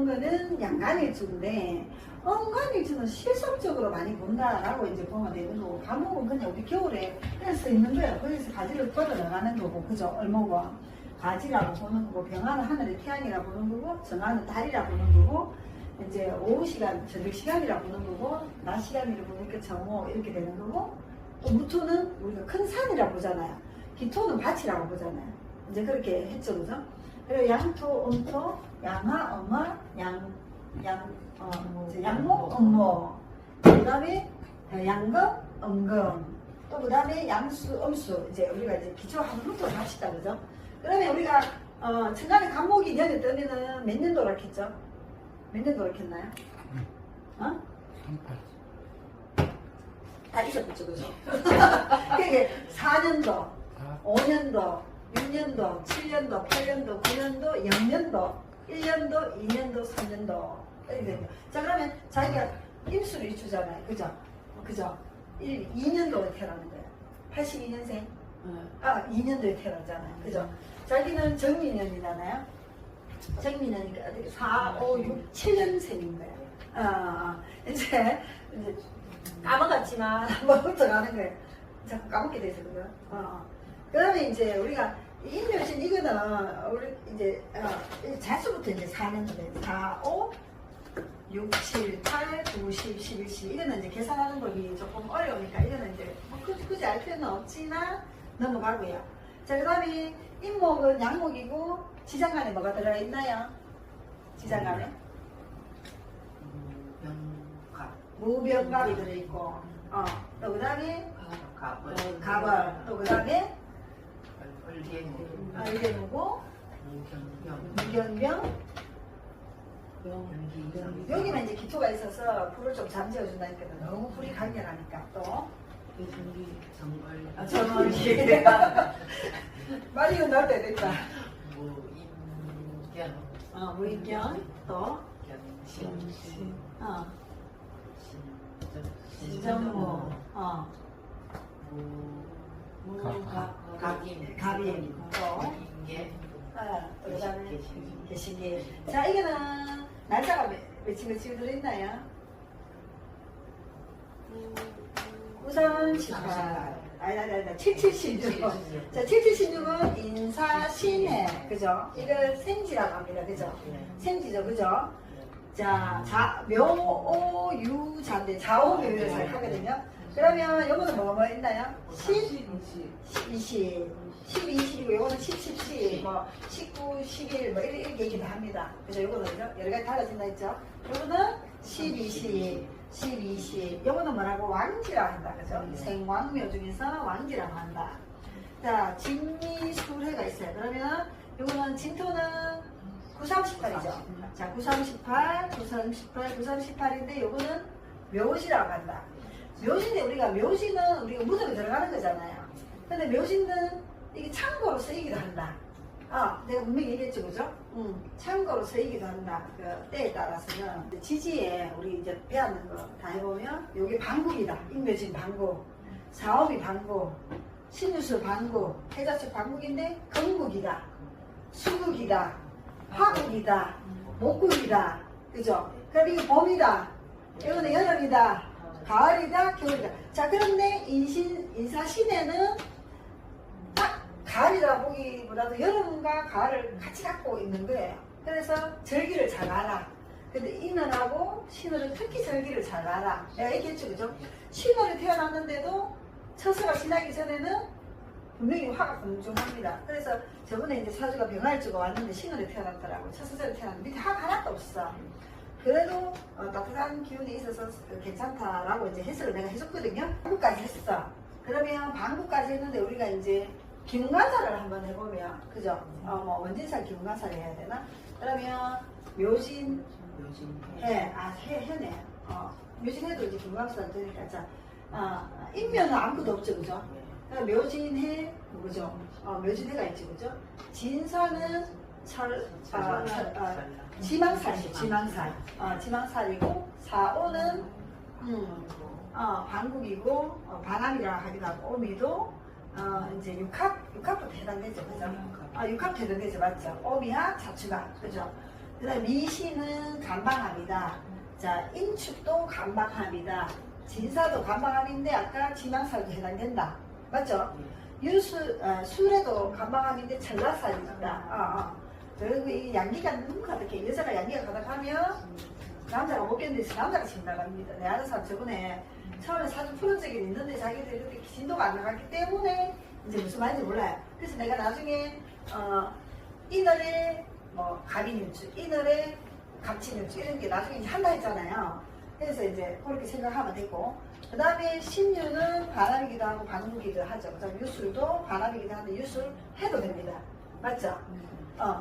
보는 거는 양간일주인데 음간일주는 실속적으로 많이 본다라고 이제 보면 되는 거고, 간목은 그냥 우리 겨울에 그냥 써 있는 거예요. 거기서 가지를 뻗어 나가는 거고, 그죠? 얼목은 가지라고 보는 거고, 병화는 하늘의 태양이라고 보는 거고, 정화는 달이라고 보는 거고, 이제 오후 시간, 저녁 시간이라고 보는 거고, 낮 시간이라고 보니까 정오 이렇게 되는 거고, 또 무토는 우리가 큰 산이라고 보잖아요. 기토는 밭이라고 보잖아요. 이제 그렇게 했죠, 그죠? 그리고 양토, 음토, 양화, 음화, 양목, 음목. 그 다음에 양금, 음금. 또 그 다음에 양수, 음수. 이제 우리가 이제 기초 한부터 합시다, 그죠? 그러면 우리가, 천간에 간목이 년에 뜨면은 몇 년도 옳겠죠? 몇 년도 옳겠나요? 어? 38. 다 잊어봤죠, 그죠? 그게 4년도, 5년도, 6년도, 7년도, 8년도, 9년도, 0년도, 1년도, 2년도, 3년도. 이렇게 됩니다. 자, 그러면 자기가 임수를 이주잖아요. 그죠? 그죠? 2년도에 태어나는 거예요. 82년생. 2년도에 태어나잖아요. 그죠? 자기는 정민년이잖아요. 정민년이니까 4, 5, 6, 7년생인 거예요. 이제 까먹었지만 한번 훑어가는 거예요. 자꾸 까먹게 돼서 그죠? 그러면 이제 우리가 인묘신 이거는 우리 이제 자수부터 이제 4년도 돼요. 4, 5, 6, 7, 8, 9, 10, 11, 12 이거는 이제 계산하는 법이 조금 어려우니까 이거는 이제 뭐 굳이 알 필요는 없지만 넘어가고요. 자, 그 다음에 임목은 양목이고 지장간에 뭐가 들어있나요? 지장간에? 무병갑이 들어있고, 또 그 다음에 갑을, 또 그 다음에 을개무고, 무견병, 여기만 이제 기토가 있어서 불을 좀 잠재워준다니까 너무 불이 강렬하니까 또 정월기 말이 이거 나올 때 됐다. 무인견 또 신정무 갑인 또 그다음에 개신기. 자, 이거는 날짜가 며칠 들어있나요? 93, 18 아니다 7716. 자, 7716은 인사신해, 그죠? 이걸 생지라고 합니다, 그죠? 생지죠, 그죠? 자, 묘오유자인데 좌오묘유를 잘 하거든요. 그러면 요거는 뭐가 있나요? 10, 20, 12, 20이고 요거는 10, 17, 뭐 19, 11, 뭐 이렇게 얘기도 합니다. 그죠? 요거는 여러 가지 달라진다 했죠? 요거는 10, 20, 10, 20. 요거는 뭐라고? 왕지라고 한다. 그죠? 생왕묘 중에서 왕지라고 한다. 자, 진미술해가 있어요. 그러면 요거는 진토는 9318이죠. 자, 9318, 9318, 9318인데 요거는 묘시라고 한다. 묘신인데 우리가 무덤에 들어가는 거잖아요. 근데 묘신은 이게 창고로 쓰이기도 한다. 내가 분명히 얘기했죠, 그죠? 창고로 쓰이기도 한다. 그 때에 따라서는 지지에 우리 이제 배웠는 거 다 해보면 요게 방국이다. 인묘진 방국, 사오미 방국, 신유술 방국, 해자축 방국인데 건국이다, 수국이다, 화국이다, 목국이다, 그죠? 그럼 이거 봄이다, 이거는 여름이다, 가을이다, 겨울이다. 자, 그런데 인사신에는 딱 가을이라 보기보다도 여름과 가을을 같이 갖고 있는 거예요. 그래서 절기를 잘 알아. 근데 인월하고 신월은 특히 절기를 잘 알아. 내가 얘기했죠, 그죠? 신월이 태어났는데도 처서가 지나기 전에는 분명히 화가 공존합니다. 그래서 저번에 이제 사주가 병화일주가 왔는데 신월에 태어났더라고. 처서절에 태어났는데 밑에 화가 하나도 없어. 그래도 따뜻한 기운이 있어서 괜찮다라고 이제 해석을 내가 해줬거든요. 방구까지 했어. 그러면 방구까지 했는데 우리가 이제 기운관사를 한번 해보면, 그죠? 뭐 원진살 기운관사를 해야 되나? 그러면 묘진해, 해네. 묘진해도 이제 기운관사는 되니까. 자, 인면은 아무것도 없죠, 그죠? 묘진해, 그죠? 묘진해가 있지, 그죠? 진사는 지망살이죠, 지망살. 지망살이고, 사오는, 방국이고, 반암이라 하기도 하고, 오미도, 이제 육합도 해당되죠, 그죠? 육합도 해당되죠, 맞죠? 오미와 자추가, 그죠? 그 다음 미신은 간방합니다. 자, 인축도 간방합니다. 진사도 간방합인데 아까 지망살도 해당된다. 맞죠? 술에도 간방합인데 전라살입니다. 그리고 이 양기가 너무 가득해. 여자가 양기가 가득하면 남자가 못 견디서 남자가 집 나갑니다. 내 아는 사람 저번에 처음에 사주 푸른 적이 있는데 자기들이 그렇게 진도가 안 나갔기 때문에 이제 무슨 말인지 몰라요. 그래서 내가 나중에 이날에 뭐 갑인일주, 이날에 갑진일주 이런 게 나중에 이제 한다 했잖아요. 그래서 이제 그렇게 생각하면 되고, 그 다음에 신유는 바람이기도 하고 방무기도 하죠. 그다음 유술도 바람이기도 한데 유술 해도 됩니다. 맞죠?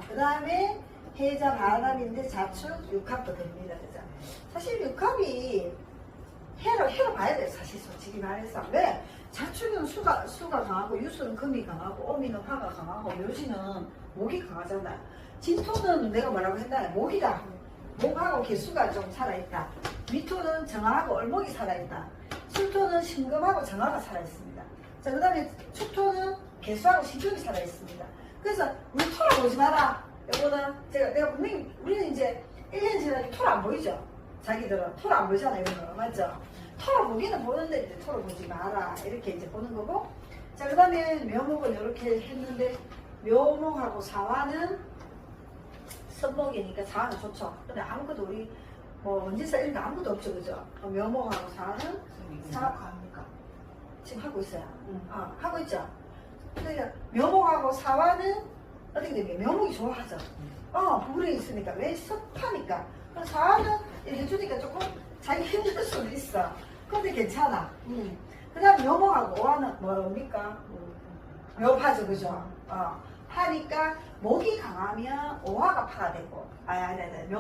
그 다음에 해자 바람인데 자축 육합도 됩니다. 그죠? 사실 육합이 해로 봐야 돼요. 사실 솔직히 말해서. 왜? 자축은 수가 강하고 유술은 금이 강하고 오미는 화가 강하고 묘지는 목이 강하잖아요. 진토는 내가 뭐라고 했나요? 목이다. 목하고 개수가 좀 살아있다. 미토는 정화하고 얼목이 살아있다. 술토는 신금하고 정화가 살아있습니다. 자, 그 다음에 축토는 개수하고 신금이 살아있습니다. 그래서 우리 토를 보지 마라. 이거는 내가 분명히 우리는 이제 1년 지나도 토를 안 보이죠. 자기들은 토를 안 보잖아. 이런 거 맞죠? 토를 보기는 보는데 이제 토를 보지 마라. 이렇게 이제 보는 거고. 자, 그 다음에 묘목은 이렇게 했는데 묘목하고 사화는 선목이니까 사화는 좋죠. 근데 아무것도 우리 뭐 원지사 이런 거 아무것도 없죠. 그죠? 묘목하고 사화는 합니까? 지금 하고 있어요. 하고 있죠. 그러니까 묘목하고 사화는 어떻게 되면 묘목이 좋아하죠. 불이 있으니까 왜 섭하니까. 그럼 사화는 이렇게 해주니까 조금 자기 힘들 수도 있어. 근데 괜찮아. 그 다음 묘목하고 오화는 뭡니까? 묘파죠. 그죠? 하니까 목이 강하면 오화가 파가 되고,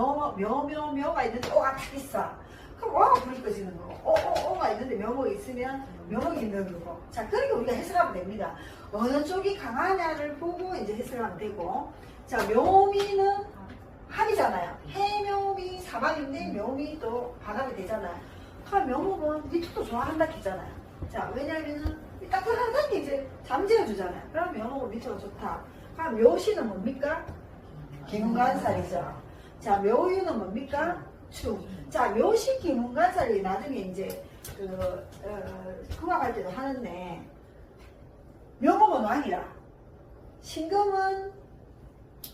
묘가 있는데 오가 딱 있어. 그럼 오가 불이 꺼지는 거고, 오가 있는데 묘목이 있으면 묘목이 있는 거고. 자, 그러니까 우리가 해석하면 됩니다. 어느 쪽이 강하냐를 보고 이제 해석하면 되고. 자, 묘미는 합이잖아요. 해묘미 사방인데 묘미 또 반합이 되잖아요. 그럼 묘목은 미토도 좋아한다 했잖아요. 자, 왜냐면은 따뜻한 게 이제 잠재워주잖아요. 그럼 묘목은 미토가 좋다. 그럼 묘시는 뭡니까? 기문간살이죠. 자, 묘유는 뭡니까? 축. 자, 묘시 기문간살이 나중에 이제 궁합할 때도 하는데, 묘목은 왕이라. 신금은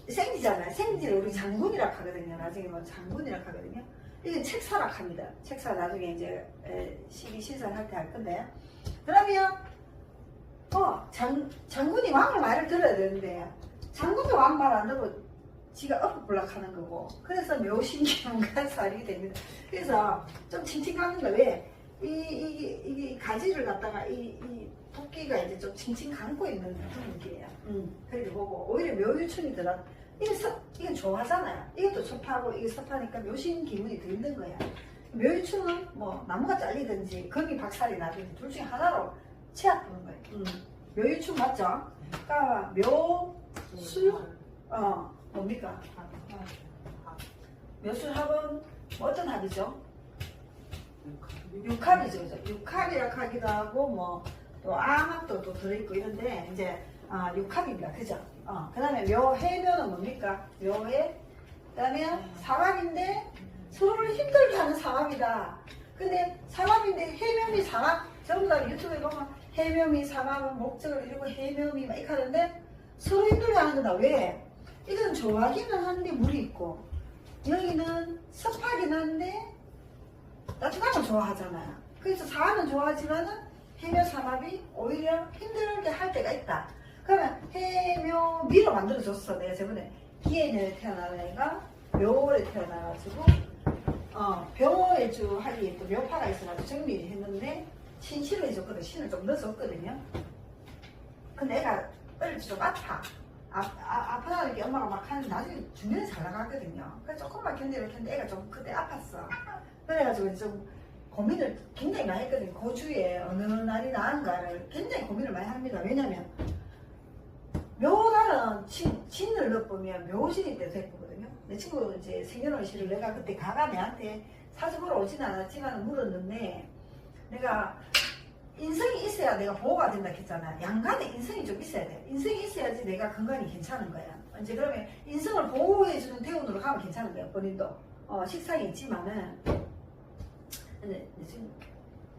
생지잖아요. 생지를 우리 장군이라 하거든요. 나중에 뭐 장군이라 하거든요. 이건 책사락 합니다. 책사 나중에 이제 12신설 할 때 할 건데. 그러면 장군이 왕의 말을 들어야 되는데 장군이 왕 말 안 듣고 지가 엎어불락 하는 거고. 그래서 묘신기문간살이 됩니다. 그래서 좀 칭칭하는 거 왜? 이 가지를 갖다가 이 토끼가 이제 좀 칭칭 감고 있는 그런 느낌이에요. 그렇게 보고 오히려 묘유충이 들어. 이건 좋아하잖아요. 이것도 섭하고 이게 섭하니까 묘신 기운이 더 있는 거야. 묘유충은 뭐 나무가 잘리든지 금이 박살이 나든지 둘 중에 하나로 치아보는 거예요. 묘유충 맞죠? 그러니까 묘술 뭡니까? 묘술합은 어떤 합이죠? 육합이죠. 육합이라 하기도 하고 뭐 또 암합도 또 들어있고 이런데 이제 육합입니다. 그죠? 그 다음에 해묘는 뭡니까? 묘해. 그 다음에 사합인데 서로를 힘들게 하는 사합이다. 근데 사합인데 해묘미 사합 전부 다 유튜브에 보면 해묘미 사합은 목적을 이루고 해묘미 막 이렇게 하는데 서로 힘들게 하는 거다. 왜? 이건 좋아하기는 한데 물이 있고 여기는 섭하긴 한데 따뜻함을 좋아하잖아요. 그래서 사합은 좋아하지만은 해묘 사합이 오히려 힘들게 할 때가 있다. 그러면 해묘미로 만들어줬어. 내가 저번에 기해년에 태어난 애가 묘월에 태어나가지고 병호일주 하기에 또 묘파가 있어가지고 정리를 했는데 신시로 해줬거든. 신을 좀 넣어줬거든요. 근데 애가 어릴 때 좀 아파하는 게 엄마가 막 하는데 나중에 중년에 잘 나가거든요. 그래서 조금만 견디를 했는데 애가 좀 그때 아팠어. 그래가지고 좀 고민을 굉장히 많이 했거든요. 그 주에 어느 날이 나은가를 굉장히 고민을 많이 합니다. 왜냐면 묘달은 진을 넣어보면 묘신이 때 됐거든요. 내 친구 이제 생년월일을 내가 그때 가가 내한테 사주 보러 오진 않았지만 물었는데 내가 인성이 있어야 내가 보호가 된다 했잖아. 양간에 인성이 좀 있어야 돼. 인성이 있어야지 내가 건강이 괜찮은 거야. 이제 그러면 인성을 보호해주는 대운으로 가면 괜찮은 거예요. 본인도 식상이 있지만은 근데 지금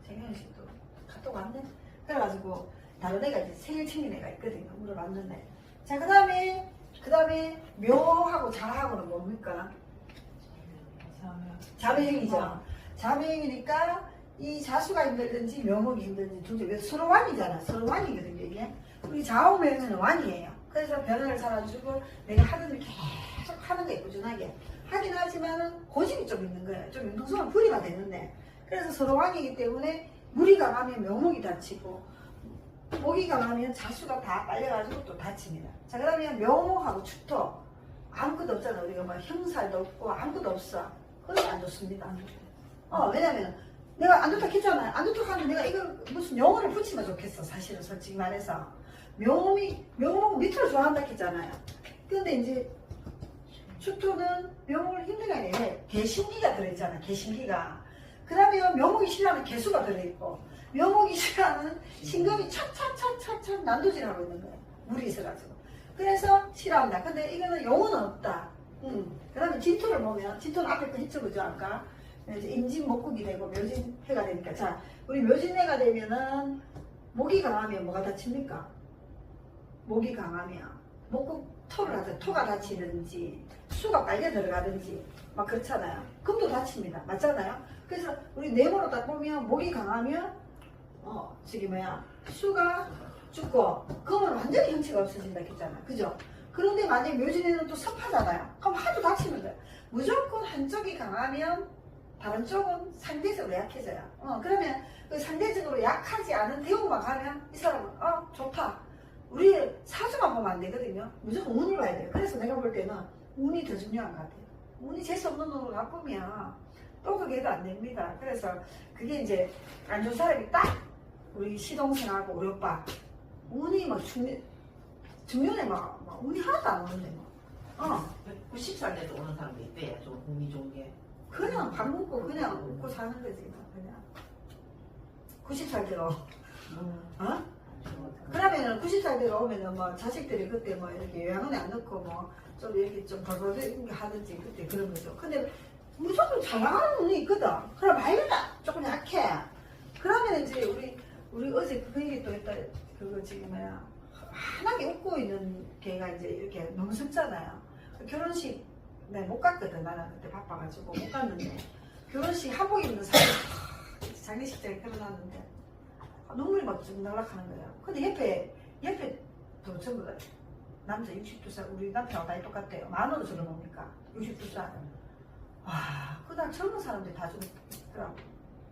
생각이 또 카톡 왔네. 그래가지고 다른 애가 이제 생일 챙긴 애가 있거든요. 물어봤는데 자 그다음에 묘하고 자하고는 뭡니까? 자매행이죠. 자매행이니까 이 자수가 힘들든지 묘목이 힘들든지 둘째 서로 완이잖아. 서로 완이거든요. 이게 우리 좌우명은 완이에요. 그래서 변화를 살아주고 내가 하던 일 계속 하는 게 꾸준하게 하긴 하지만은 고집이 좀 있는 거예요. 좀 융통성은 분리가 되는데 그래서 서로 완이기 때문에 무리가 가면 묘목이 다치고 목이 강하면 자수가 다 빨려가지고 또 다칩니다. 자 그러면 묘목하고 축토 아무것도 없잖아. 우리가 뭐 형살도 없고 아무것도 없어. 그건 안 좋습니다. 왜냐면 내가 안 좋다 했잖아요. 안 좋다 하면 내가 이거 무슨 용어를 붙이면 좋겠어. 사실은 솔직히 말해서 묘목 밑으로 좋아한다 했잖아요. 근데 이제 축토는 묘목을 힘들게 하네. 개신기가 들어있잖아. 개신기가. 그러면 묘목이 싫어하는 개수가 들어있고 묘목이 싫어하는 신금이 촥촥촥촥촥 난도질하고 있는 거예요. 물이 있어가지고. 그래서 싫어한다. 근데 이거는 용어는 없다. 그 다음에 진토를 보면 진토는 앞에 거 했죠. 그죠? 아까 이제 임진 목국이 되고 묘진해가 되니까 자 우리 묘진해가 되면은 목이 강하면 뭐가 다칩니까? 목이 강하면 목국 토를 하죠. 토가 다치든지 수가 빨려 들어가든지 막 그렇잖아요. 금도 다칩니다. 맞잖아요. 그래서 우리 네모로 딱 보면 목이 강하면 수가 죽고 금은 완전히 형체가 없어진다 했잖아. 그죠? 그런데 만약에 묘진에는 또 섭하잖아요. 그럼 하도 다치면 돼요. 무조건 한쪽이 강하면 다른 쪽은 상대적으로 약해져요. 그러면 그 상대적으로 약하지 않은 대우만 가면 이 사람은 좋다. 우리 사주만 보면 안 되거든요. 무조건 운을 봐야 돼요. 그래서 내가 볼 때는 운이 더 중요한 것 같아요. 운이 재수없는 놈으로 나쁘면 또 그게 안 됩니다. 그래서 그게 이제 안 좋은 사람이 딱 우리 시동생하고 우리 오빠 운이 막 중년에 막 운이 하나도 안 오는데 뭐. 90살 돼도 오는 사람도 있대. 좀 운이 좋은 게. 그냥 밥 먹고 그냥 먹고 사는 거지. 그냥 90살 되로. 그러면은 90살 되로 오면은 뭐 자식들이 그때 뭐 이렇게 요양원에 안 넣고 뭐 좀 이렇게 좀 벌벌 하든지 그때 그런 거죠. 근데 무조건 잘 나가는 운이 있거든. 그럼 말이다 조금 약해. 그러면 이제 우리 어제 그 얘기 또 했다. 그거 지금 환하게 웃고 있는 걔가 이제 이렇게 너무 슬잖아요. 결혼식 내가 못 갔거든. 나는 그때 바빠가지고 못 갔는데 결혼식 한복 입는 사람 장례식장에 결혼하는데 눈물이 막 좀 날락하는 거예요. 근데 옆에 또 전부 다 남자 62살 우리 남편하고 나이 똑같대요. 만으로 저를 뭡니까? 62살. 와 그날 젊은 사람들이 다 죽더라고.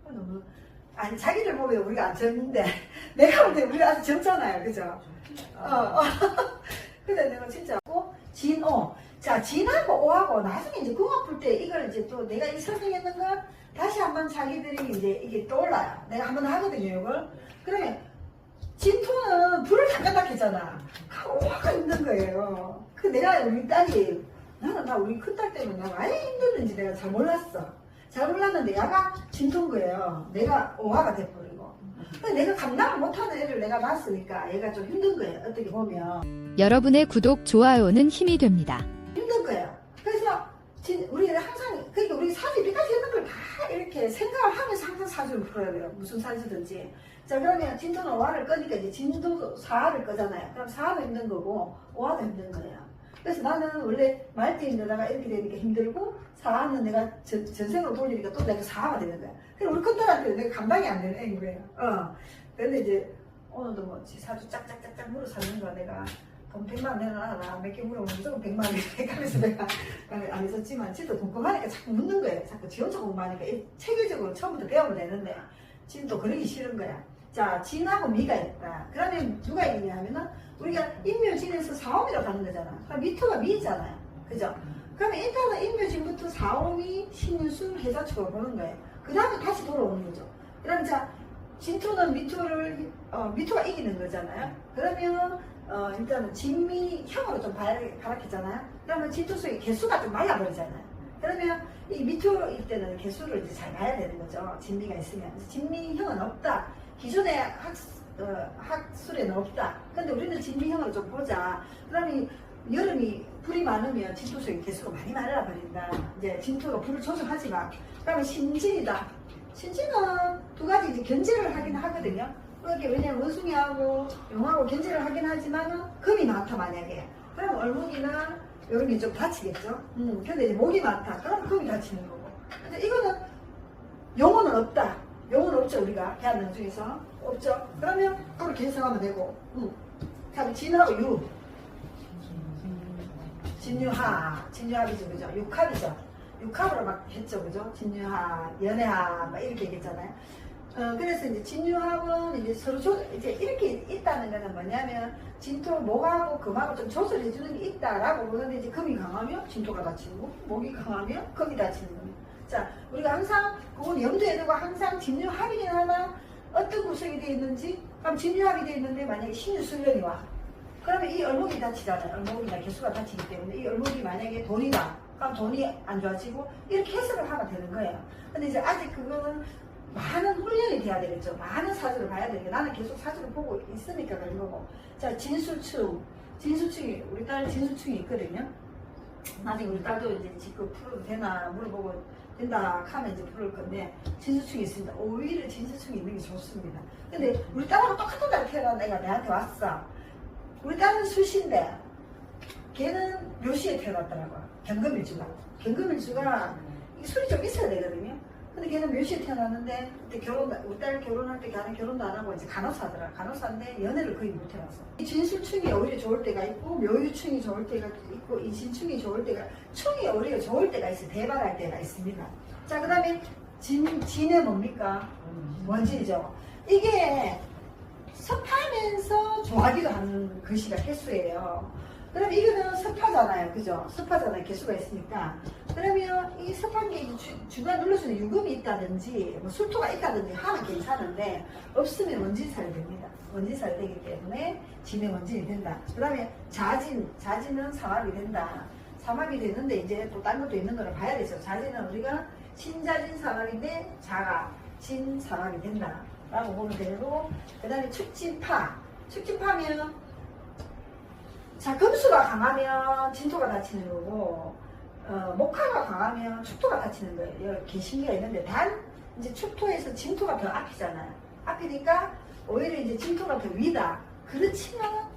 너무 아니 자기들 보면 우리가 안 젊는데 내가 볼 때 우리가 아주 젊잖아요. 그죠? 근데 내가 진짜 진오 자 진하고 오하고 나중에 이제 궁 아플 때 이걸 이제 또 내가 이 설명했는가 다시 한번 자기들이 이제 이게 떠올라요. 내가 한번 하거든요 이걸. 그러면 진토는 불을 잠깐 했잖아. 오하가 있는 거예요. 그 내가 우리 딸이 나는 나 우리 큰딸 때문에 내가 왜 힘들는지 내가 잘 몰랐어. 잘 몰랐는데 얘가 진토인 거예요. 내가 오하가 돼버리고. 내가 감당을 못하는 애를 내가 낳았으니까 얘가 좀 힘든 거예요. 어떻게 보면. 여러분의 구독, 좋아요는 힘이 됩니다. 힘든 거예요. 그래서 우리는 항상 그러니까 우리 사주 이때까지 했던 걸 다 이렇게 생각을 하면서 항상 사주를 풀어야 돼요. 무슨 사주든지. 자 그러면 진토는 오화를 끄니까 이제 진도 사화를 끄잖아요. 그럼 사화도 힘든 거고 오화도 힘든 거예요. 그래서 나는 원래 말띠 힘들다가 이렇게 되니까 힘들고 사화는 내가 전생으로 돌리니까 또 내가 사화가 되는 거야. 그래서 우리 큰딸한테 내가 감당이 안 되는 애인 거예요. 근데 이제 오늘도 뭐 사주 짝짝짝짝 물어 사는 거 내가 돈 100만 원 내놔라 몇 개 물어보면 무조건 100만 원 하면서 내가 안 했었지만 진짜 돈 궁금하니까 자꾸 묻는 거예요. 자꾸 지 혼자 공부하니까 체계적으로 처음부터 배우면 되는데 지금 또 그러기 싫은 거야. 자 진하고 미가 있다. 그러면 누가 이기냐 하면은 우리가 인묘진에서 사오미로 가는 거잖아. 그럼 미토가 미잖아요. 그죠? 그러면 일단은 인묘진부터 사오미, 신유술, 해자축으로 보는 거예요. 그 다음에 다시 돌아오는 거죠. 그럼 자 진토는 미토가 이기는 거잖아요. 그러면 일단은 진미형으로 좀 발악했잖아요. 그러면 진토 속에 개수가 좀 말라버리잖아요. 그러면 이 미토일 때는 개수를 이제 잘 봐야 되는 거죠. 진미가 있으면. 진미형은 없다. 기존의 학술에는 없다. 근데 우리는 진미형을 좀 보자. 그러면 여름이 불이 많으면 진토 속의 개수가 많이 말라버린다. 이제 진토가 불을 조성하지 마. 그러면 신진이다. 신진은 두 가지 이제 견제를 하긴 하거든요. 그렇게 왜냐면 원숭이하고 용하고 견제를 하긴 하지만은 금이 많다 만약에. 그럼 얼목이나 이런 게 좀 다치겠죠. 근데 이제 목이 많다. 그럼 금이 다치는 거고. 근데 이거는 용어는 없다. 용어는 없죠 우리가 대한민국 중에서 없죠. 그러면 그걸 계산하면 되고. 다음 진하고 유. 진유합이죠, 그죠? 육합이죠. 육합으로 막 했죠, 그죠? 진유합, 연애합, 막 이렇게 얘기했잖아요. 그래서 이제 진유합은 이제 서로 이제 이렇게 있다는 거는 뭐냐면, 진토, 목하고 금하고 좀 조절해주는 게 있다라고 보는데, 이제 금이 강하면 진토가 다치는 거, 목이 강하면 금이 다치는 겁니다. 자, 우리가 항상, 그건 염두에 두고 항상 진유합이긴 하나, 어떤 구성이 되어 있는지, 그럼 진유합이 되어 있는데, 만약에 신유술련이 와. 그러면 이 얼목이 다치잖아요. 얼목이나 개수가 다치기 때문에 이 얼목이 만약에 돈이다. 그럼 돈이 안 좋아지고 이렇게 해석을 하면 되는 거예요. 근데 이제 아직 그거는 많은 훈련이 돼야 되겠죠. 많은 사주를 봐야 되겠죠. 나는 계속 사주를 보고 있으니까 그런 거고. 자, 진수층이 우리 딸 진수층이 있거든요. 나중에 우리 딸도 이제 직급 풀어도 되나 물어보고 된다 하면 이제 풀을 건데 진수층이 있습니다. 오히려 진수층이 있는 게 좋습니다. 근데 우리 딸하고 똑같은 날 태어난 애가 내한테 왔어. 우리 딸은 수시인데 걔는 묘시에 태어났더라고요. 경금일주가. 경금일주가 술이 좀 있어야 되거든요. 근데 걔는 묘시에 태어났는데 그때 우리 딸 결혼할 때 걔는 결혼도 안 하고 이제 간호사더라. 간호사인데 연애를 거의 못 해봤어. 이 진술충이 오히려 좋을 때가 있고 묘유충이 좋을 때가 있고 이진충이 좋을 때가 충이 오히려 좋을 때가 있어요. 대박할 때가 있습니다. 자, 그 다음에 진은 뭡니까? 원진이죠. 이게 습하면서 좋아하기도 하는 글씨가 개수예요. 그럼 이거는 습하잖아요. 그죠? 습하잖아요. 개수가 있으니까. 그러면 이 습한 게 중간 눌러주는 유금이 있다든지, 뭐 술토가 있다든지 하면 괜찮은데, 없으면 원진살이 됩니다. 원진살이 되기 때문에 진의 원진이 된다. 그 다음에 자진은 삼합이 된다. 삼합이 되는데 이제 또 다른 것도 있는 거를 봐야 되죠. 자진은 우리가 신자진 삼합인데 자가 진 삼합이 된다. 라고 보면 되고, 그 다음에 축진파면 자, 금수가 강하면 진토가 다치는 거고, 목화가 강하면 축토가 다치는 거예요. 여기 개신기가 있는데, 이제 축토에서 진토가 더 앞이잖아요. 앞이니까 오히려 이제 진토가 더 위다. 그렇지만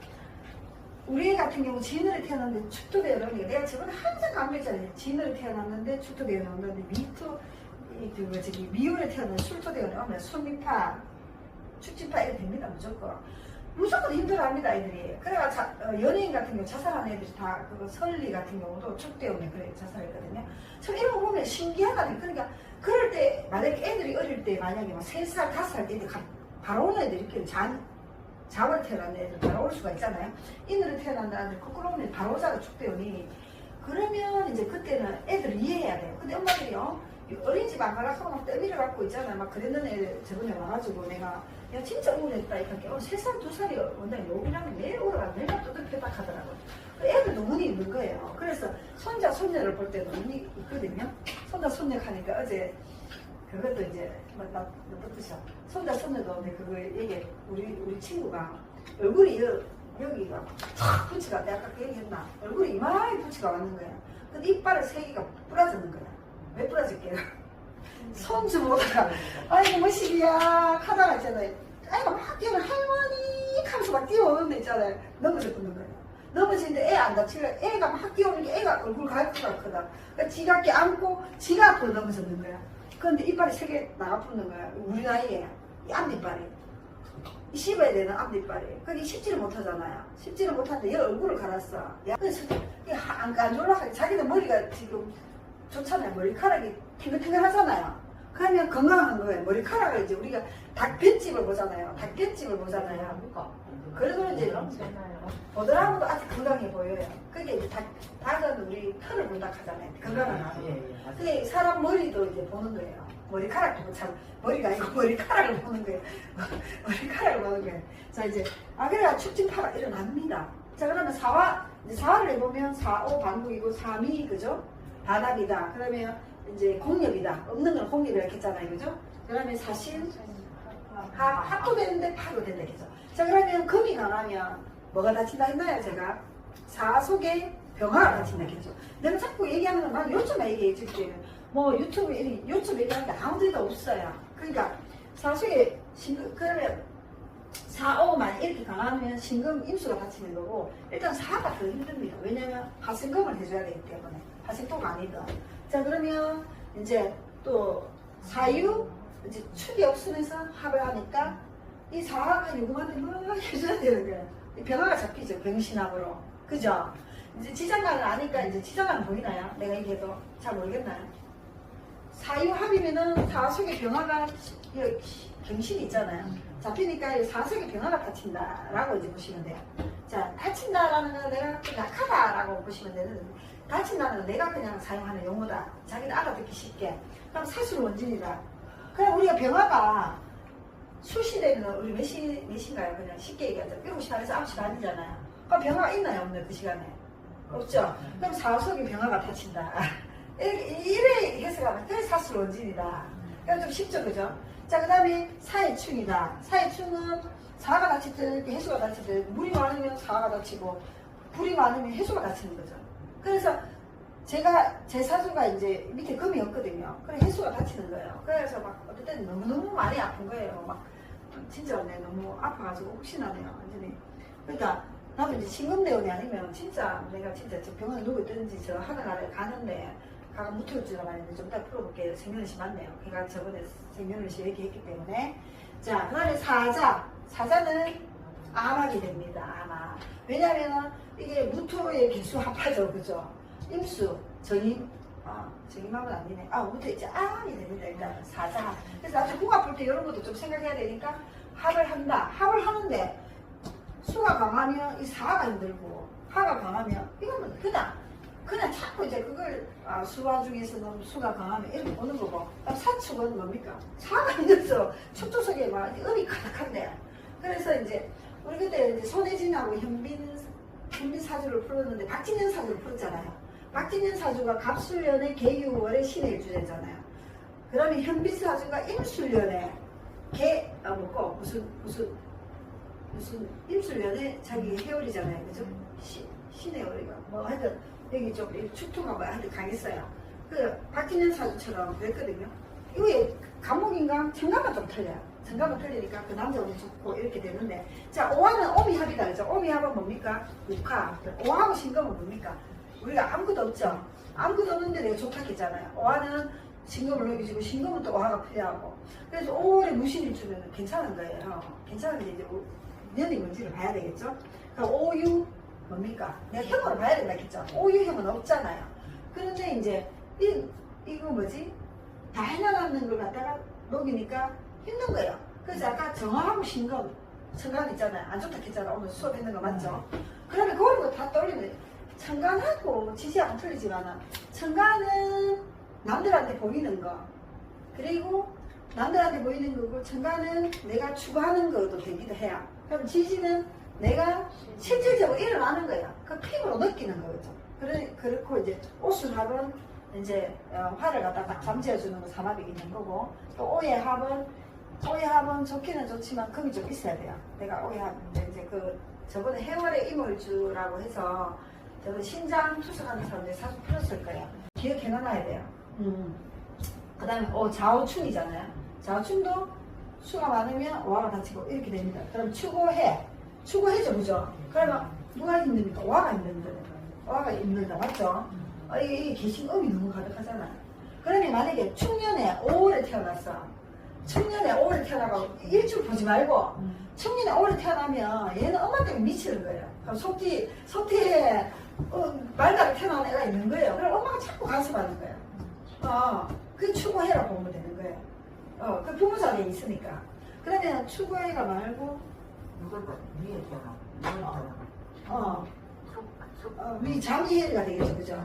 우리 애 같은 경우 진으로 태어났는데 축토되어 나오는 게 내가 저번에 항상 강조했잖아요. 진으로 태어났는데 축토되어 나온다는데 미운에 태어나면 술토되어 나오면 순미파, 축진파 이렇게 됩니다. 무조건 힘들어합니다. 애들이. 그래가 연예인 같은 경우 자살하는 애들이 다 그거 설리 같은 경우도 축 때문에 그래 자살했거든요. 참 이런 거 보면 신기하다. 그러니까 그럴 때 만약에 애들이 어릴 때 만약에 막 3살, 5살 때 애들 바로 오는 애들이 이렇게 자월 태어난 애들 바로 올 수가 있잖아요. 인으로 태어난 애들 거꾸로 오면 바로 오자가 축 때문에 그러면 이제 그때는 애들 이해해야 돼요. 근데 엄마들이요. 어린이집 안 가라고 막 떠밀어 갖고 있잖아요. 막 그랬는 애들 저번에 와가지고 내가 야 진짜 우울했다 이렇게 3살 2살이 원장님 욕이라면 매일 울어가 내가 뚜둑해딱 하더라고요. 애들도 눈이 있는 거예요. 그래서 손자 손녀를 볼 때도 눈이 있거든요. 손자 손녀 하니까 어제 그것도 이제 나 뜻이야. 손자 손녀도 근데 그거 얘기 우리 친구가 얼굴이 여기가 탁 부치가 내가 아까 그 얘기했나 얼굴이 이만하게 부치가 왔는 거야. 근데 이빨을 3개가 부러지는 거야. 왜 부러질게요? 손주 보다가 아이고 뭐시기야 하다가 있잖아요. 아이가 막 뛰어오는 할머니 하면서 막 뛰어오는 데 있잖아요. 넘어졌는 거예요. 넘어지는데 애 안 다치려 애가 막 뛰어오는 게 애가 얼굴 갈수가 크다. 그러니까 지가 안고 지가 앞으로 넘어졌는 거야. 그런데 이빨이 3개 나가붙는 거야. 우리 나이에 이 앞니빨이 씹어야 되는 앞니빨이 그게 씹지를 못하잖아요. 씹지를 못하는데 얘 얼굴을 갈았어. 야, 그래서 안 졸라하게 자기는 머리가 지금 좋잖아요. 머리카락이 탱글탱글하잖아요. 그러면 건강한 거예요. 머리카락을 이제 우리가 닭볏집을 보잖아요. 그래서 이제 보더라고도 아직 건강해 보여요. 그게 이제 닭은 우리 털을 본다 하잖아요. 건강한 하고. 근데 사람 머리도 이제 보는 거예요. 머리카락도 참 머리가 아니고 머리카락을 보는 거예요. 머리카락을 보는 거예요. 자 이제 그래가 축진파가 일어납니다. 자 그러면 사화를 해보면 4오 반국이고 3이 그죠? 반합이다. 그러면 이제 공nhập이다. 없는 건 공nhập 했잖아요. 그죠? 그러면 사신, 합도 되는데 파도 된다. 그죠? 자, 그러면 금이 강하면 뭐가 다친다 했나요? 제가? 사 속에 병화가 다친다 했죠. 내가 자꾸 얘기하는 건 난 요점만 얘기해 줄게. 뭐 유튜브 얘기하는데 아무 데도 없어요. 그러니까 사 속에 신금, 그러면 4, 5만 이렇게 강하면 신금 임수가 다치는 거고, 일단 4가 더 힘듭니다. 왜냐면 하승금을 해줘야 되기 때문에. 하승토가 아니든. 자, 그러면 이제 또 사유, 이제 축이 없으면서 합을 하니까 이 4가 요금한테 뭐 해줘야 되는 거예요. 변화가 잡히죠. 병신합으로. 그죠? 이제 지장간을 아니까 이제 지장간 보이나요? 내가 얘기해도 잘 모르겠나요? 사유합이면은 4 속에 변화가 병신이 있잖아요. 잡히니까 4 속에 변화가 다친다라고 이제 보시면 돼요. 자, 다친다라는 건 내가 약하다라고 보시면 되는데, 다친다는 건 내가 그냥 사용하는 용어다. 자기는 알아듣기 쉽게. 그럼 사술 원진이다. 그럼 우리가 병화가 수시되면 우리 몇 시인가요? 그냥 쉽게 얘기하자. 7시 반에서 9시 반이잖아요. 그럼 병화가 있나요? 없나요? 그 시간에? 없죠? 그럼 4 속에 병화가 다친다. 이래 해석하면 그게 사술 원진이다. 그럼 좀 쉽죠, 그죠? 자, 그 다음에 사해충이다. 사해충은 사가 다치든 해수가 다치든 물이 많으면 사가 다치고 불이 많으면 해수가 다치는 거죠. 그래서 제 사주가 이제 밑에 금이 없거든요. 그래 해수가 다치는 거예요. 그래서 막 어떨 때는 너무너무 많이 아픈 거예요. 막 진짜 너무 아파가지고 혹시나네요. 완전히. 그러니까 나도 이제 신금대원이 아니면 진짜 내가 진짜 저 병원에 누구 있든지 저 하는 날에 가는데 가가 무토일주가 말인데 좀 이따 풀어볼게요. 생년일시 맞네요. 걔가 저번에 생년일시 얘기했기 때문에. 자, 그 다음에 사자는 암하게 됩니다. 암하. 왜냐면 이게 무토의 개수 합하죠. 그죠? 임수, 정임, 정임하면 안 되네. 무토 이제 암이 됩니다. 일단 사자. 그래서 나중에 궁합 볼 때 이런 것도 좀 생각해야 되니까 합을 한다. 합을 하는데 수가 강하면 이 사가 힘들고 화가 강하면 이거는 그냥 자꾸 이제 그걸 수화 중에서는 수가 강하면 이렇게 보는 거고, 그럼 사축은 뭡니까? 사가 힘들어. 축조 속에 막 음이 가득한데. 그래서 이제 우리 그때 이제 손혜진하고 현빈 사주를 풀었는데 박진년 사주를 풀었잖아요. 박진년 사주가 갑술년의 개유월의 신의 일주잖아요. 그러면 현빈 사주가 임술년에 무슨 임술년에 자기 해월이잖아요. 그죠? 신의 월이가 뭐 하여튼 여기 좀 축토가 뭐 하여튼 강했어요. 그 박진년 사주처럼 그랬거든요. 이게 간목인가 정가가 좀 틀려요. 정가가 틀리니까 그 남자 운이 좋고 이렇게 되는데, 자, 오화는 오미합이다 그죠? 오미합은 뭡니까? 육화. 오화하고 신금은 뭡니까? 우리가 아무것도 없죠. 아무것도 없는데 내가 좋다 했잖아요. 오화는 신금을 녹이시고 신금은 또 오화가 필요하고. 그래서 5월에 무신을 주면 괜찮은 거예요. 괜찮은데 이제 년이 뭔지를 봐야 되겠죠? 그럼 오유 뭡니까? 내가 형을 봐야 된다 했죠? 오유형은 없잖아요. 그런데 이제 이거 뭐지? 다 해나가는 걸 갖다가 녹이니까 힘든 거예요. 그래서 아까 정화하고 신금, 천간 있잖아요. 안 좋다 했잖아. 오늘 수업했는 거 맞죠? 그러면 그런 거 다 떠올리면 천간하고 지지하고 틀리지만 천간은 남들한테 보이는 거, 그리고 남들한테 보이는 거고, 천간은 내가 추구하는 것도 되기도 해요. 그럼 지지는 내가 실질적으로 일어나는 거야. 그 피부로 느끼는 거죠. 그렇고 이제 오술합은 이제 화를 갖다가 잠재워주는 거 삼합이 있는 거고, 또 오해합은 좋기는 좋지만 금이 좀 있어야 돼요. 내가 오해합인데 이제 저번에 해월의 임월주라고 해서 저번 신장 투석하는 사람들이 사실 풀었을 거예요. 기억해놔야 돼요. 그 다음에 좌우충이잖아요. 좌우충도 수가 많으면 오화가 다치고 이렇게 됩니다. 그럼 추고해죠, 그죠? 그러면 누가 힘듭니까? 오화가 힘든다. 오화가 힘들다, 맞죠? 이게 개신음이 너무 가득하잖아요. 그러면 만약에 충년에 5월에 태어났어. 충년에 5월에 태어나고 일주일 보지 말고 충년에 5월에 태어나면 얘는 엄마 때문에 미치는 거예요. 그럼 속티에 말다가 태어난 애가 있는 거예요. 그럼 엄마가 자꾸 간섭하는 거예요. 그 추구해라 보면 되는 거예요. 그 부모 자리에 있으니까. 그러면 추구해가 말고 누가 위에 있잖아. 장이해가 되겠죠, 그죠?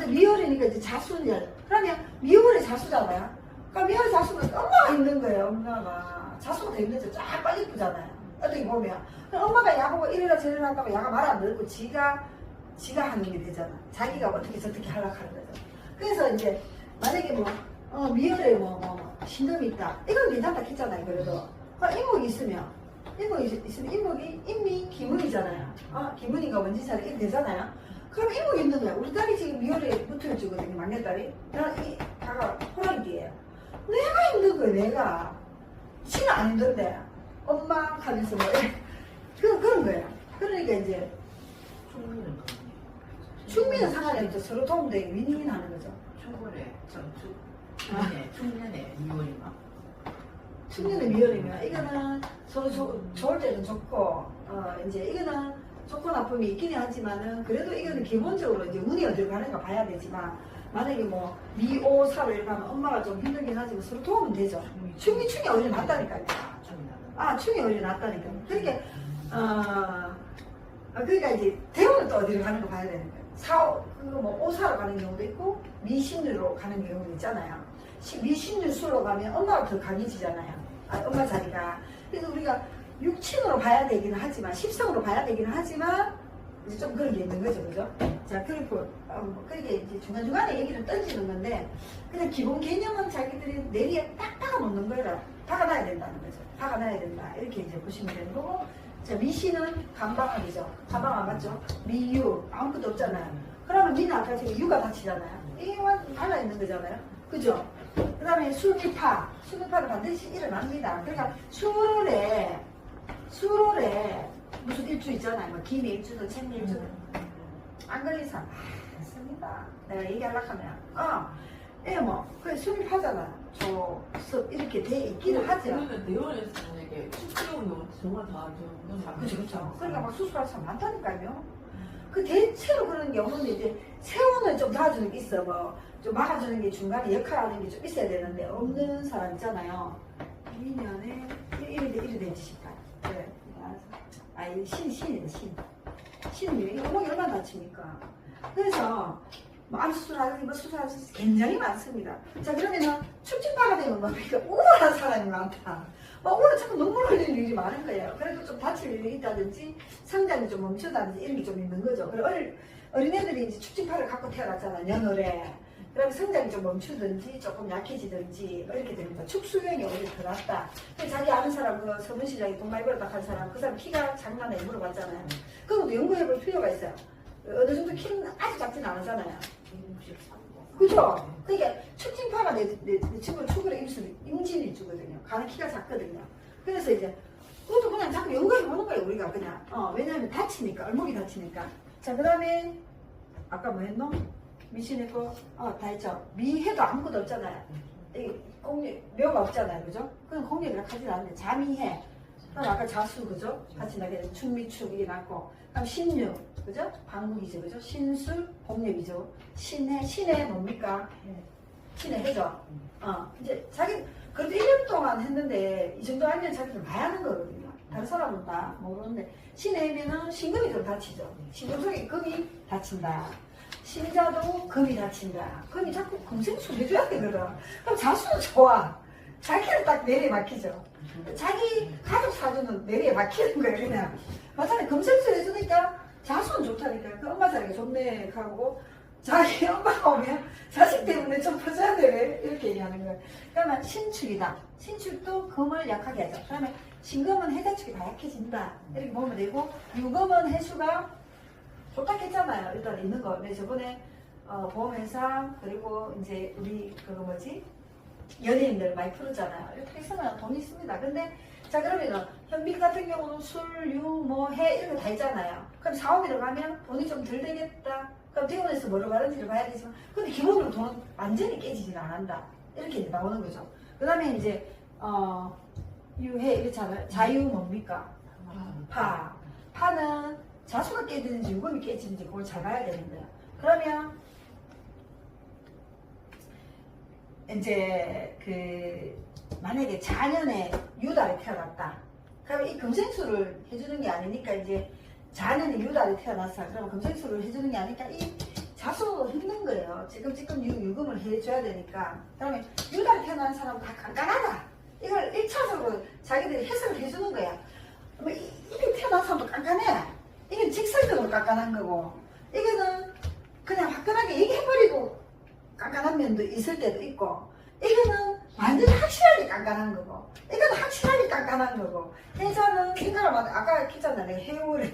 미월이니까 이제 자수년. 그러면 미월에 자수잖아요. 그럼 미월 자수는 엄마가 힘든 거예요, 엄마가. 자수가 더 힘들죠. 쫙 빨리 이쁘잖아요. 어떻게 보면. 그럼 엄마가 야보고 이래라 저래라 한다고 야가 말 안 들고 지가 하는 게 되잖아. 자기가 어떻게 저렇게 하려고 하는 거죠. 그래서 이제 만약에 미월에 신금이 있다. 이건 괜찮다 했잖아요, 그래도. 이목이 있으면 인목이 있으면 인목이 인미 기문이잖아요. 기문인가 원진사를 이렇게 되잖아요. 그럼 인목이 있는 거야. 우리 딸이 지금 미월에 붙어주거든요. 막내딸이. 나는 다가 호랑이띠예요. 내가 힘든 거야. 내가 지는 안 힘든데 엄마 하면서 뭐 그런 거야. 그러니까 이제 충미는 그거네. 충미는 상관이 없죠. 서로 도움되게 윈윈 하는 거죠. 충골에 충년에 미월인가? 충분히 미열이면 이거는 서로 좋을 때는 좋고 이제 이거는 좋고 나쁨이 있기는 하지만은 그래도 이거는 기본적으로 이제 운이 어디로 가는가 봐야 되지만 만약에 뭐 미오사로 이렇게 하면 엄마가 좀 힘들긴 하지만 서로 도움은 되죠. 충이 오히려 낫다니까요. 충이 오히려 낫다니까요. 그러니까 이제 대우는 또 어디로 가는가 봐야 되는 거예요. 그거 뭐 오사로 가는 경우도 있고 미신으로 가는 경우도 있잖아요. 미신을 술로 가면 엄마가 더 강해지잖아요. 엄마 자리가. 그래서 우리가 육친으로 봐야 되기는 하지만, 십성으로 봐야 되기는 하지만, 이제 좀 그런 게 있는 거죠, 그죠? 자, 그리고, 그렇게 이제 중간중간에 얘기를 던지는 건데, 그냥 기본 개념은 자기들이 내리에 딱 박아놓는 거예요. 박아놔야 된다는 거죠. 박아놔야 된다. 이렇게 이제 보시면 되는 거고, 자, 미신은 간방학이죠. 간방 안 맞죠? 미유, 아무것도 없잖아요. 그러면 미는 아까 지금 유가 닫히잖아요. 이게만 달라있는 거잖아요. 그죠? 그 다음에 수미파는 반드시 일어납니다. 그러니까 수월에 무슨 일주 있잖아요. 뭐 김의 일주든 챙의 일주든 안 걸린 사람 많습니다. 내가 얘기하려고 하면 그래 수미파잖아. 이렇게 돼 있기는 하죠. 그러면 대원에서 만약에 축제용 경우 정말 다 그렇죠. 그러니까 막 수술할 사람 많다니까요. 그 대체로 그런 경우는 이제 세원을 좀 도와주는 게 있어. 뭐 좀 막아주는 게 중간에 역할하는 게 좀 있어야 되는데 없는 사람 있잖아요. 2년에 1이 되지 싶다. 그래. 이 신이네 신. 신이 이게 어머니 얼마나 다칩니까? 그래서 뭐 암수술하든지 뭐 수술하든지 굉장히 많습니다. 자 그러면은 축진파가 되면 뭡니까? 우울한 사람이 많다. 오늘 자꾸 눈물 흘리는 일이 많은 거예요. 그래도 좀 다칠 일이 있다든지 성장이 좀 멈춘다든지 이런 게 좀 있는 거죠. 그리고 어린애들이 이제 축진파를 갖고 태어났잖아, 연월에. 그러면 성장이 좀 멈추든지 조금 약해지든지 뭐 이렇게 됩니다. 축수경이 오히려 더 낫다. 자기 아는 사람, 그 서문시장에 돈 많이 벌었다 한 사람, 그 사람 키가 작나요? 물어봤잖아요. 그것도 연구해볼 필요가 있어요. 어느 정도 키는 아주 작진 않잖아요. 그죠? 그러니까 축진파가 내 친구 축으로 임진이 주거든요. 가는 키가 작거든요. 그래서 이제 그것도 그냥 자꾸 연구해보는 거예요, 우리가 그냥. 왜냐하면 다치니까, 얼목이 다치니까. 자, 그 다음에 아까 뭐 했노? 미신했고, 다 했죠. 미해도 아무것도 없잖아요. 묘가 없잖아요. 그죠? 그건 공략이라 하진 않는데, 자미해. 그럼 아까 자수, 그죠? 같이 나게 되면 충미축, 이게 났고. 그럼 신유, 그죠? 방국이죠. 그죠? 신술, 공략이죠. 신해 뭡니까? 신해 해죠. 이제 자기, 그래도 1년 동안 했는데, 이 정도 알면 자기들 많이 하는 거거든요. 다른 사람은 다 모르는데, 신해면은 신금이 좀 다치죠. 신금 속에 금이 다친다. 신자도 금이 다친다. 금이 자꾸 금생수 해줘야 되거든. 그럼 자수는 좋아. 자기는 딱 내리에 막히죠. 자기 가족 사주는 내리에 막히는 거예요, 그냥. 마찬가지 금생수 해주니까 자수는 좋다니까. 그 엄마 자리가 좋네 하고, 자기 엄마가 오면 자식 때문에 좀 퍼져야 돼. 이렇게 얘기하는 거예요. 그러면 신축이다. 신축도 금을 약하게 하죠. 그러면 신금은 해자축이 다 약해진다. 이렇게 보면 되고, 유금은 해수가 좋다 했잖아요. 일단 있는 거. 근데 저번에 보험회사 그리고 이제 우리 그거 뭐지? 연예인들 많이 풀었잖아요. 이렇게 있으면 돈이 있습니다. 근데 자 그러면은 현빈 같은 경우는 술, 유, 뭐 해 이런 거 다 있잖아요. 그럼 사업에 들어가면 돈이 좀 덜 되겠다. 그럼 대원에서 뭐로 가는지를 봐야 되지만 근데 기본으로 돈은 완전히 깨지지는 않는다. 이렇게 이제 나오는 거죠. 그 다음에 이제 유해 이렇잖아요. 자유 뭡니까? 파는 자수가 깨지는지 유금이 깨지는지 그걸 잘 봐야 되는 거예요. 그러면 이제 만약에 자년에 유달에 태어났다. 그러면 이 금생수를 해주는 게 아니니까 이제 자년에 유달에 태어났어. 그러면 금생수를 해주는 게 아니니까 이 자수가 힘든 거예요. 지금 유금을 해줘야 되니까. 그러면 유달에 태어난 사람은 다 깐깐하다. 이걸 1차적으로 자기들이 해석을 해주는 거야. 뭐 이게 태어난 사람도 깐깐해. 이건 직설적으로 깐깐한 거고, 이거는 그냥 화끈하게 얘기해버리고 깐깐한 면도 있을 때도 있고, 이거는 완전히 확실하게 깐깐한 거고, 이거는 확실하게 깐깐한 깐깐한 거고. 해자는 생각을 많이, 아까 했잖아. 내가 해월에,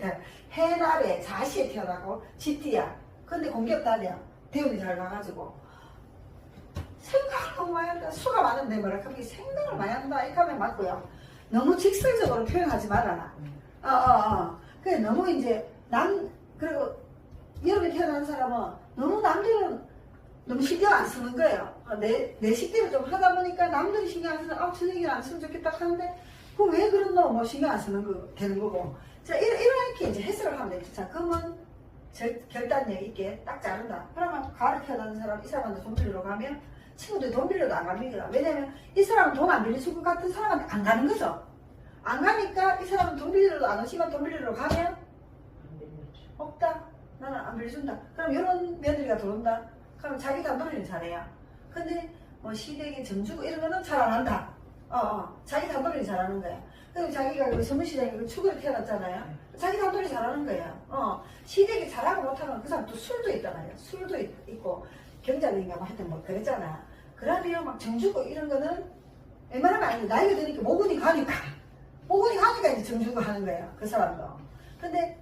해날에, 자시에 태어나고, 지띠야. 근데 공격단이야. 대운이 잘 가가지고. 생각을 너무 많이 한다. 수가 많은데 뭐라 그렇게 생각을 많이 한다. 이렇게 하면 맞고요. 너무 직설적으로 표현하지 말아라. 그래, 너무 이제, 그리고, 여름에 태어난 사람은 너무 남들은 너무 신경 안 쓰는 거예요. 내 식대로 좀 하다 보니까 남들이 신경 안 쓰는, 저 얘기를 안 쓰면 좋겠다 하는데, 그 왜 그런 너 뭐 신경 안 쓰는 거 되는 거고. 자, 이렇게 이제 해석을 하면 되죠. 자, 그러면 결단력 있게 딱 자른다. 그러면 가을에 태어난 사람, 이 사람한테 돈 빌리러 가면 친구들이 돈 빌려도 안 갑니다. 왜냐면 이 사람은 돈 안 빌려줄 것 같은 사람한테 안 가는 거죠. 안 가니까 이 사람은 돈 빌리러도 안 오지만 돈 빌리러 가면 안 되겠죠. 없다. 나는 안 빌려준다. 그럼 이런 며느리가 들어온다. 그럼 자기 단돌이는 잘해요. 근데 뭐 시댁에 점주고 이런 거는 잘 안 한다. 자기 단돌이는 잘하는 거야. 그럼 자기가 그 서문시장에 축으로 태어났잖아요. 자기 단돌이 잘하는 거예요. 시댁이 잘하고 못하면 그 사람 또 술도 있단 말이야. 술도 있고 경자인가 뭐 하여튼 뭐 그랬잖아. 그러면 막 정주고 이런 거는 웬만하면 아니고 나이가 드니까 모근이 가니까 이제 정주고 하는 거예요. 그 사람도. 근데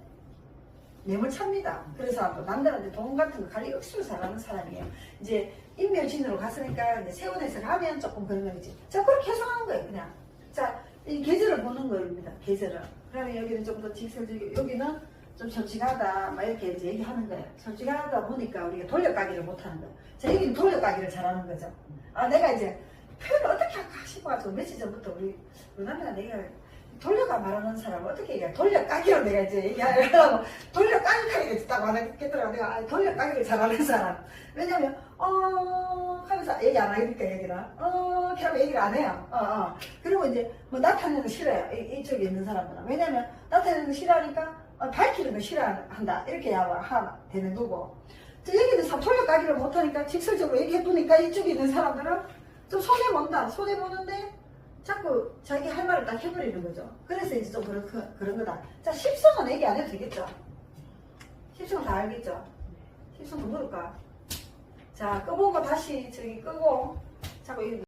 뇌물찹니다. 그래서 남들한테 돈 같은 거 관리 억수로 잘하는 사람이에요. 이제 인멸진으로 갔으니까 이제 세운에서 하면 조금 그런 거지. 자, 그렇게 해석하는 거예요, 그냥. 자, 이 계절을 보는 겁니다. 계절을. 그러면 여기는 좀 더 직설적이고 여기는 좀 솔직하다, 막 이렇게 이제 얘기하는 거예요. 솔직하다 보니까 우리가 돌려가기를 못하는 거예요. 자, 여기는 돌려가기를 잘하는 거죠. 내가 이제 표현을 어떻게 할까 싶어가지고 며칠 전부터 우리 남편과 내가 돌려가 말하는 사람은 어떻게 얘기해? 돌려까기로 내가 이제 얘기하려고 돌려까기까지 딱 말했더라고. 내가 돌려까기를 잘하는 사람. 왜냐면 하면서 얘기 안 하니까 얘기를 그러면 얘기를 안 해요. 그리고 이제 뭐 나타내는 거 싫어요. 이쪽에 있는 사람들은. 왜냐면 나타내는 거 싫어하니까 밝히는 거 싫어한다. 이렇게 하면 되는 거고. 여기는 돌려까기를 못하니까 직설적으로 얘기해보니까 이쪽에 있는 사람들은 좀 손해본다. 손해보는데 자꾸 자기 할 말을 딱 해버리는 거죠. 그래서 이제 좀 그런 거다. 자, 10성은 얘기 안 해도 되겠죠? 10성 다 알겠죠? 10성 더 물을까? 자, 끄보고 다시 저기 끄고 자꾸